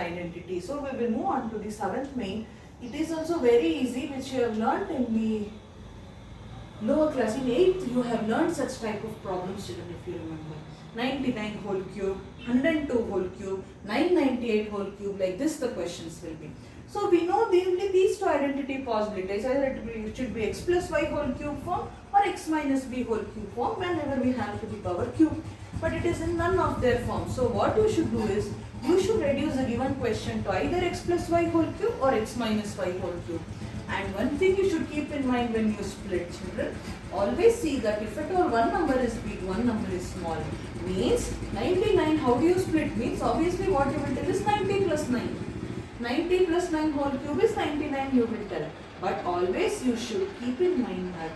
identity. So we will move on to the seventh main. It is also very easy, which you have learnt in the lower class. In 8th you have learned such type of problems, children, if you remember. 99 whole cube, 102 whole cube, 998 whole cube, like this the questions will be. So we know only these two identity possibilities, either it should be x plus y whole cube form or x minus b whole cube form whenever we have to the power cube. But it is in none of their forms. So what you should do is, you should reduce the given question to either x plus y whole cube or x minus y whole cube. And one thing you should keep in mind when you split, children, always see that if at all one number is big, one number is small. Means 99, how do you split? Means obviously what you will tell is 90 plus 9. 90 plus 9 whole cube is 99, you will tell. But always you should keep in mind that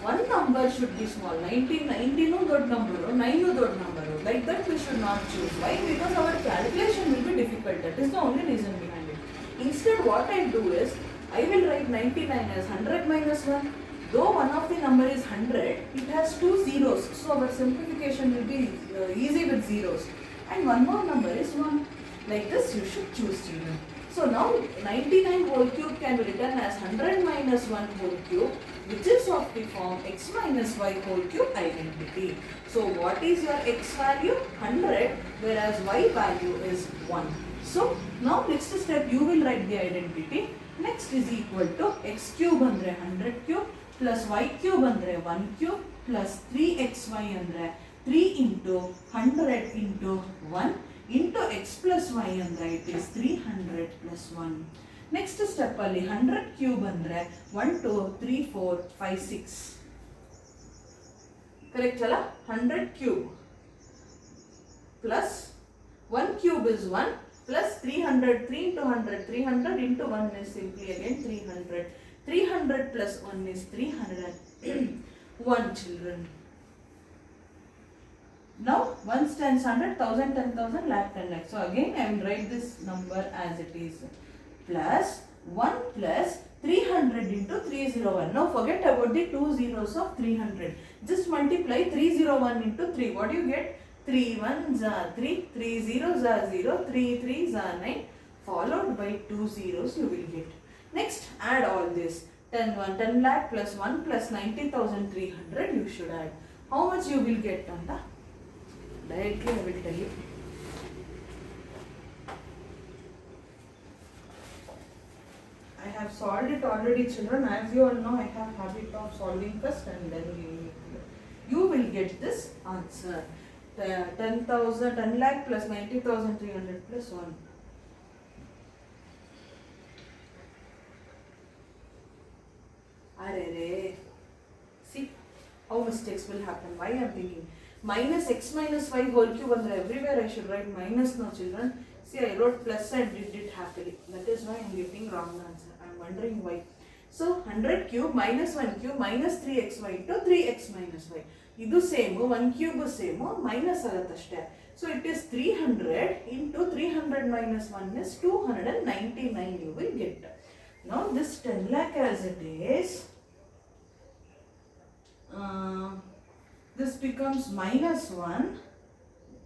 one number should be small. 90 no dot number, 9 no dot number. Like that we should not choose. Why? Because our calculation will be difficult. That is the only reason behind it. Instead what I do is, I will write 99 as 100 minus 1. Though one of the number is 100, it has two zeros. So our simplification will be easy with zeros. And one more number is 1. Like this you should choose, children. So now 99 whole cube can be written as 100 minus 1 whole cube, which is of the form x minus y whole cube identity. So what is your x value? 100, whereas y value is 1. So now next step you will write the identity. Next is equal to x cube andre 100 cube plus y cube andre 1 cube plus 3xy andre 3 into 100 into 1 into x plus y andre it is 300 plus 1. Next step alli 100 cube andre 1 2 3 4 5 6. Correct alla? 100 cube plus 1 cube is 1 plus 300, 3 into 100, 300 into 1 is simply again 300. 300 plus 1 is 301, children. Now 1 stands 100, 1000, 10,000, lakh, 10 lakh. So again I will write this number as it is. Plus 1 plus 300 into 301. Now forget about the two zeros of 300. Just multiply 301 into 3. What do you get? 3 1s are 3, 3 zeros are 0, 3 3s are 9, followed by 2 zeros you will get. Next add all this. 10 lakh plus 1 plus 90,300 you should add. How much you will get, Tanta? Directly I will tell you. I have solved it already, children. As you all know, I have habit of solving first and then giving it. You will get this answer. 10 lakh plus 90,300 plus 1. Arre. See how mistakes will happen. Why I am thinking minus x minus y whole cube under everywhere I should write minus now, children. See, I wrote plus and did it happily. That is why I am getting wrong answer. I am wondering why. So 100 cube minus 1 cube minus 3xy into 3x minus y. Idu same, 1 cube same, minus agatashte. So it is 300 into 300 minus 1 is 299 you will get. Now this 10 lakh as it is, this becomes minus 1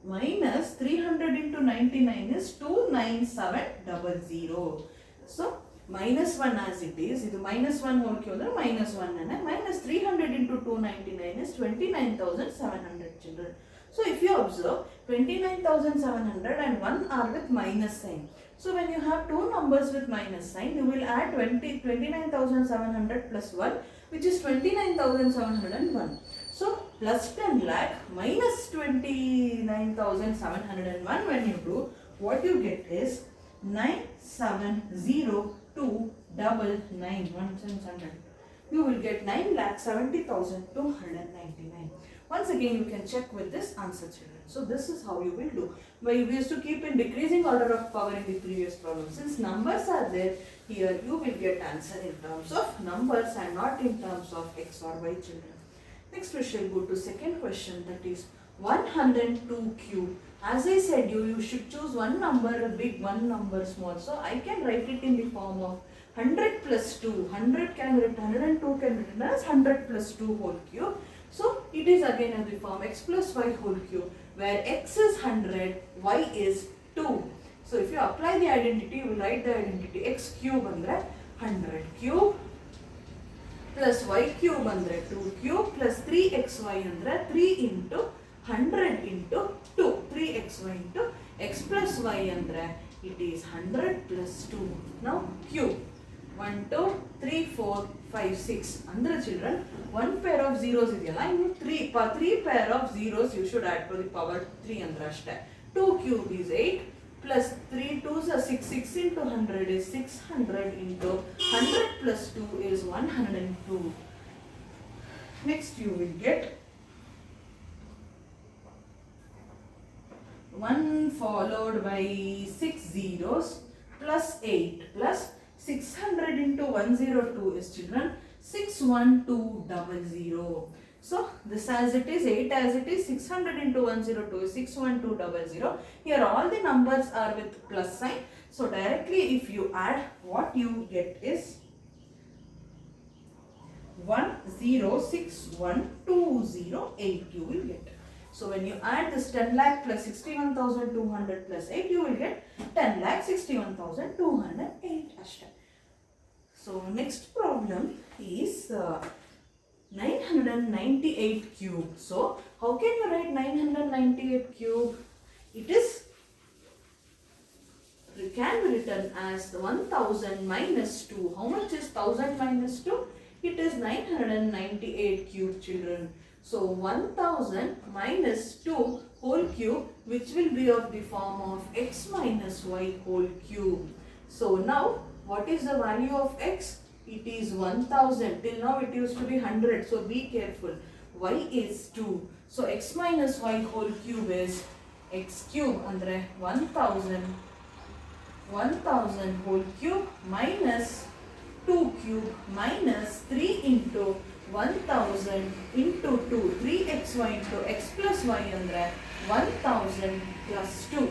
minus 300 into 99 is 29700. So minus 1 as it is, ಇದು minus 1 whole cube minus 1 and minus 300 into 299 is 29,700, children. So if you observe 29,700 and 1 are with minus sign. So when you have two numbers with minus sign, you will add 29,700 plus 1, which is 29,701. So plus 10 lakh minus 29,701, when you do, what you get is 970,299. You will get 9,70,299. Once again, you can check with this answer, children. So this is how you will do. But we used to keep in decreasing order of power in the previous problem. Since numbers are there, here you will get answer in terms of numbers and not in terms of x or y, children. Next we shall go to second question, that is 102 cube. As I said you should choose one number big, one number small. So I can write it in the form of 100 plus 2. 100 can be written, 102 can be written as 100 plus 2 whole cube. So it is again in the form x plus y whole cube, where x is 100, y is 2. So if you apply the identity, you will write the identity x cube andre 100 cube plus y cube andre 2 cube plus 3xy andre 3 into 100 into 2. 3xy into x plus y andre it is 100 plus 2. Now cube 1, 2, 3, 4, 5, 6. Andre children, one pair of zeros ideyalla, innu 3 pair of zeros you should add to the power 3 andre ashte. 2 cube is 8 plus 3 2s are 6. 6 into 100 is 600 into 100 plus 2 is 102. Next you will get 1 followed by 6 zeros plus 8 plus 600 into 102 is children 61200. So this as it is, 8 as it is, 600 into 102 is 61200. Here all the numbers are with plus sign. So directly if you add, what you get is 1061208 you will get. So when you add this 10 lakh plus 61,200 plus 8, you will get 10 lakh 61,208 ashta. So next problem is 998 cube. So how can you write 998 cube? It can be written as 1000 minus 2. How much is 1000 minus 2? It is 998 cube children. So 1000 minus 2 whole cube, which will be of the form of x minus y whole cube. So now what is the value of x? It is 1000. Till now it used to be 100. So be careful. Y is 2. So x minus y whole cube is x cube andre 1000 whole cube minus 2 cube minus 3 into 1000 into 2. 3xy into x plus y andre 1000 plus 2.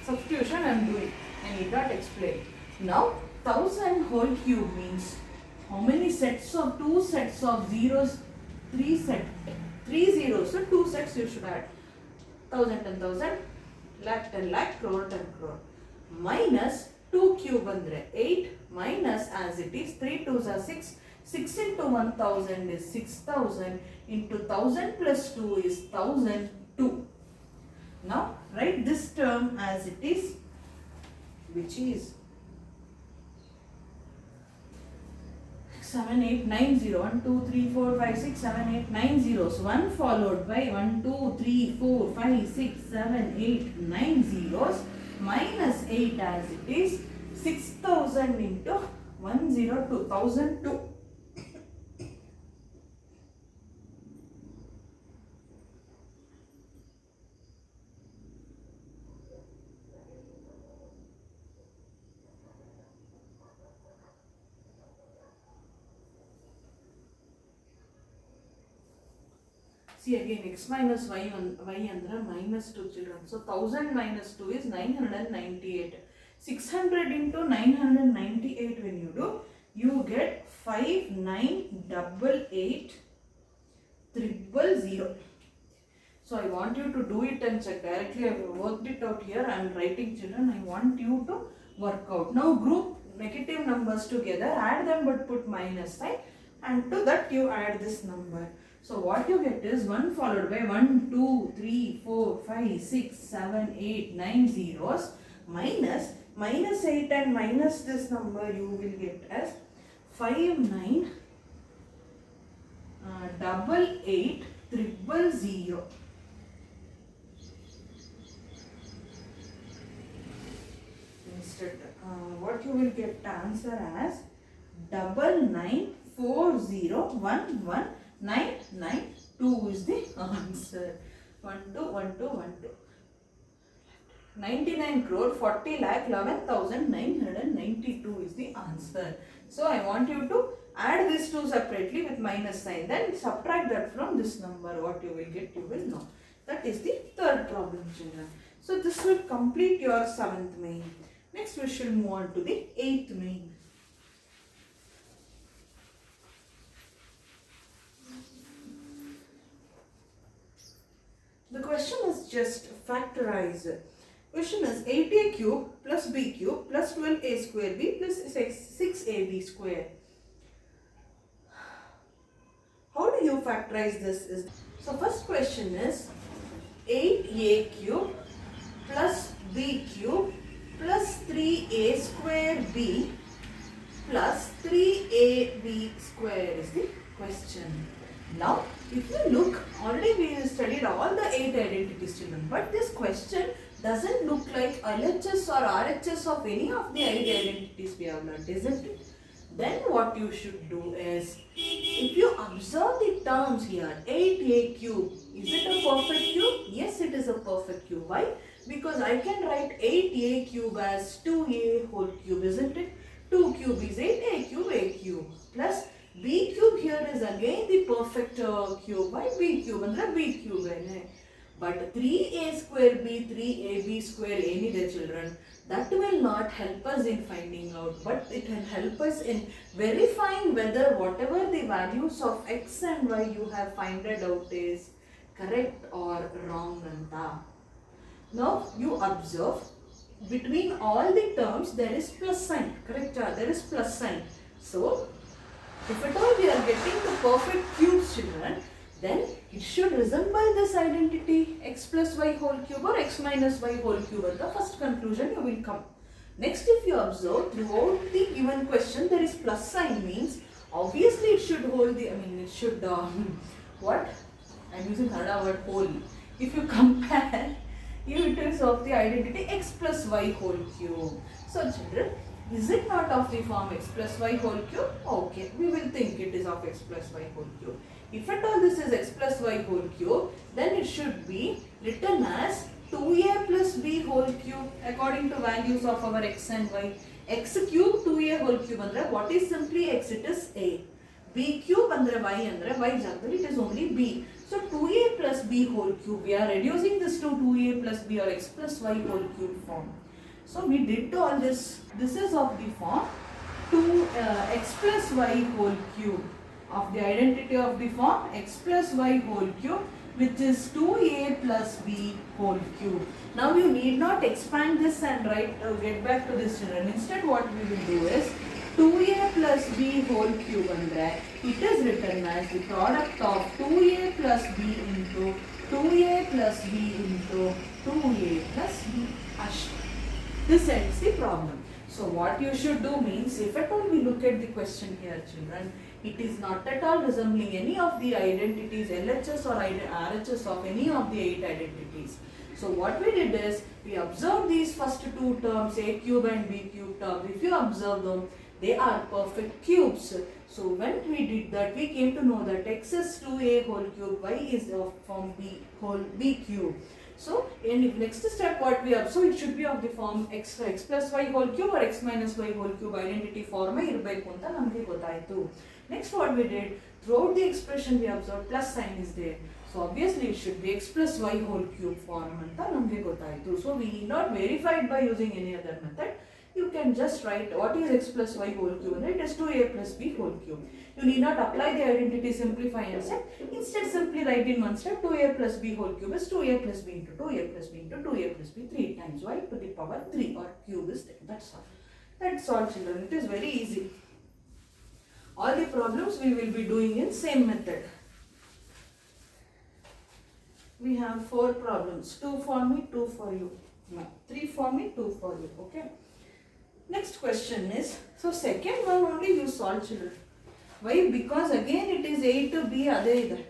Substitution I am doing. I need not explain. Now 1000 whole cube means how many sets of 2 sets of zeros? 3 zeros. So 2 sets you should add. 1000, 10,000, lakh, 10 lakh, crore, 10 crore. Minus 2 cube andre 8 minus as it is 3 2s are 6. 6 into 1000 is 6000 into 1000 plus 2 is 1002. Now write this term as it is, which is 7 8 9 0. 1 2 3 4 5 6 7 8 9 zeros. 1 followed by 1 2 3 4 5 6 7 8 9 zeros minus 8 as it is 6000 into 102 1002. See again, x minus y under minus 2 children. So 1000 minus 2 is 998. 600 into 998 when you do, you get 5988,000. So I want you to do it and check. Directly I have worked it out here. I am writing children. I want you to work out. Now group negative numbers together, add them but put minus sign, and to that you add this number. So what you get is 1 followed by 1, 2, 3, 4, 5, 6, 7, 8, 9 zeros minus 8 and minus this number you will get as 5988,000. Instead, what you will get the answer as 9940119992 is the answer. 121212. 99 crore 40 lakh 11,992 is the answer. So I want you to add these two separately with minus sign, then subtract that from this number. What you will get, you will know. That is the third problem, children. So this will complete your 7th main. Next we should move on to the 8th main. The question is just factorize Question is 8a cube plus b cube plus 12a square b plus 6ab square. How do you factorize this? So first question is 8a cube plus b cube plus 3a square b plus 3ab square is the question. Now, if you look, already we studied all the 8 identities, children, but this question doesn't look like LHS or RHS of any of the 8 identities we have learned, isn't it? Then what you should do is, if you observe the terms here, 8a cube, is it a perfect cube? Yes, it is a perfect cube. Why? Because I can write 8a cube as 2a whole cube, isn't it? 2 cube is 8, a cube plus b cube here is again the perfect cube. Why b cube? Andre b cube hai. But 3a square b, 3ab square any children, that will not help us in finding out, but it will help us in verifying whether whatever the values of x and y you have found out is correct or wrong. Now you observe, between all the terms there is plus sign, correct? There is plus sign. So if at all we are getting the perfect cubes, children, then it should resemble this identity x plus y whole cube or x minus y whole cube. At the first conclusion you will come. Next, if you observe, throughout the given question there is plus sign, means obviously it should hold the, it should, what? I am using Kannada word whole. If you compare, it is of the identity x plus y whole cube. So children, is it not of the form x plus y whole cube? Okay, we will think it is of x plus y whole cube. If at all this is x plus y whole cube, then it should be written as 2a plus b whole cube according to values of our x and y. X cube 2a whole cube andre what is simply x? It is a. B cube andre y jagadalli it is only b. So 2a plus b whole cube, we are reducing this to 2a plus b or x plus y whole cube form. So we did all this. This is of the form 2x plus y whole cube, of the identity of the form x plus y whole cube, which is 2a plus b whole cube. Now you need not expand this and get back to this, children. Instead what we will do is 2a plus b whole cube andre it is written as the product of 2a plus b into 2a plus b into 2a plus b. This ends the problem. So what you should do means, if at all we look at the question here, children, it is not at all resembling any of the identities, LHS or RHS of any of the 8 identities. So what we did is, we observed these first two terms, a cube and b cube terms. If you observe them, they are perfect cubes. So when we did that, we came to know that x is 2a whole cube, y is of form b cube. So in the next step what we observe, it should be of the form x plus y whole cube or x minus y whole cube identity form irbeku anta namage gottaytu. Next what we did, throughout the expression we observed plus sign is there. So obviously it should be x plus y whole cube form anta namage gottaytu. So we need not verify it by using any other method. You can just write what is x plus y whole cube, and it is 2a plus b whole cube. You need not apply the identity, simplify and set. Instead simply write in one step 2a plus b whole cube is 2a plus b into 2a plus b into 2a plus b 3 times y to the power 3 or cube is there. That's all. That's all, children. It is very easy. All the problems we will be doing in same method. We have 4 problems. 2 for me, 2 for you. No, 3 for me, 2 for you. Okay. Next question is, so second one only you solve, children. Why? Because again it is a to b ade ide.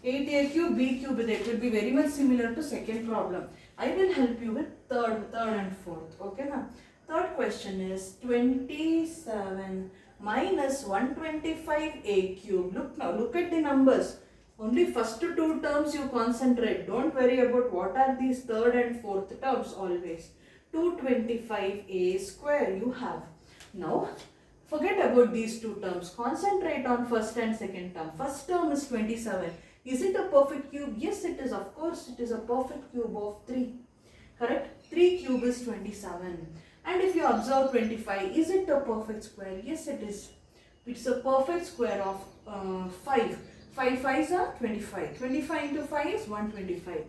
8a cube b cube ide. It will be very much similar to second problem. I will help you with third and fourth. Okay na? Third question is 27 minus 125a cube. Look now, look at the numbers. Only first 2 terms you concentrate. Don't worry about what are these third and fourth terms always. 225a square you have. Now forget about these 2 terms. Concentrate on first and second term. First term is 27. Is it a perfect cube? Yes, it is. Of course, it is a perfect cube of 3. Correct? 3 cube is 27. And if you observe 25, is it a perfect square? Yes, it is. It's a perfect square of 5. 5 5s are 25. 25 into 5 is 125.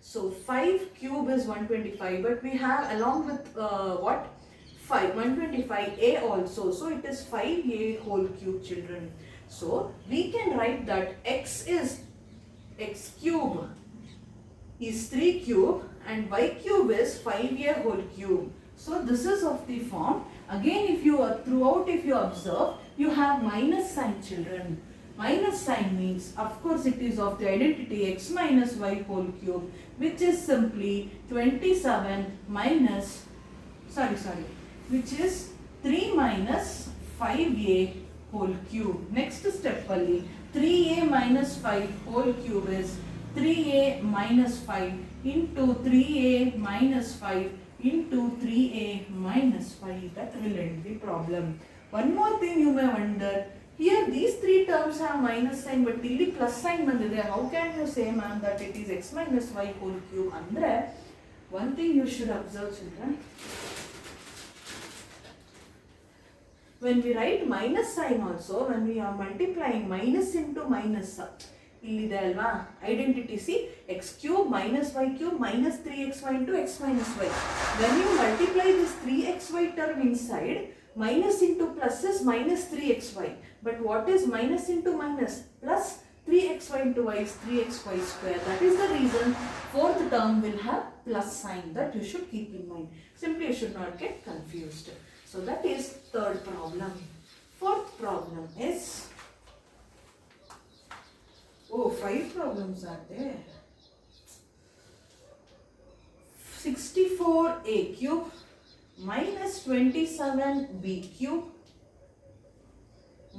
So 5 cube is 125, but we have along with what? 125a also. So it is 5a whole cube, children. So we can write that x cube is 3 cube and y cube is 5a whole cube. So this is of the form. Again, if you throughout if you observe, you have minus sign, children. Minus sign means, of course, it is of the identity x minus y whole cube, which is simply 27 minus, which is 3 minus 5a whole cube. Next step, Palli. 3a minus 5 whole cube is 3a minus 5 into 3a minus 5 into 3a minus 5. That will end the problem. One more thing you may wonder. Here these three terms have minus sign, but ಇಲ್ಲಿ plus sign ಬಂದಿದೆ. How can you say, ma'am, that it is x minus y whole cube? Andre, one thing you should observe, children. When we write minus sign also, when we are multiplying minus into minus, ಇಲ್ಲಿದೆ ಅಲ್ವಾ identity, see, x cube minus y cube minus 3xy into x minus y. When you multiply this 3xy term inside, minus into plus is minus 3xy. But what is minus into minus? Plus 3xy into y is 3xy square. That is the reason fourth term will have plus sign. That you should keep in mind. Simply you should not get confused. So that is third problem. Fourth problem is, 5 problems are there. 64a cube minus 27b cube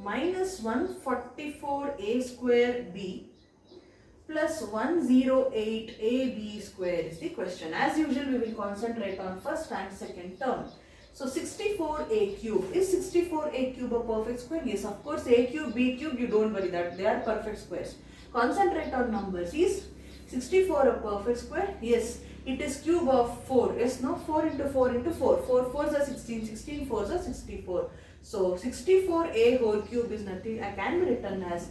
minus 144a square b plus 108ab square is the question. As usual, we will concentrate on first and second term. So 64a cube. Is 64a cube a perfect square? Yes, of course. A cube, b cube, you don't worry that they are perfect squares. Concentrate on numbers. Is 64 a perfect square? Yes. It is cube of 4. Yes, no? 4 into 4 into 4. 4 4s are 16. 16 4s are 64. So 64a whole cube is nothing. I can be written as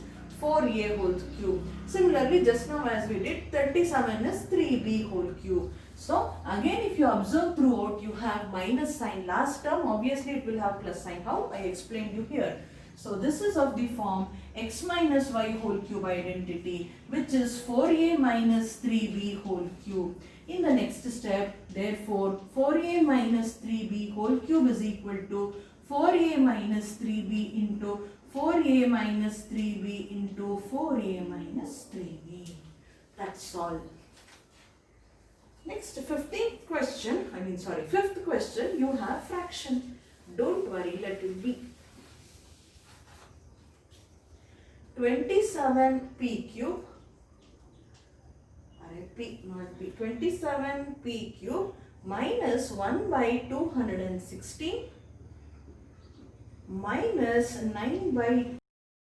4a whole cube. Similarly, just now as we did, 37 is 3b whole cube. So again, if you observe throughout, you have minus sign. Last term, obviously it will have plus sign. How? I explained you here. So this is of the form x minus y whole cube identity, which is 4a minus 3b whole cube. In the next step, therefore, 4a minus 3b whole cube is equal to 4a minus 3b into 4a minus 3b into 4a minus 3b. That's all. Next, fifth question, you have fraction. Don't worry, let it be. 27p cube, P, not P, 27p cube minus 1 by 216 minus 9 by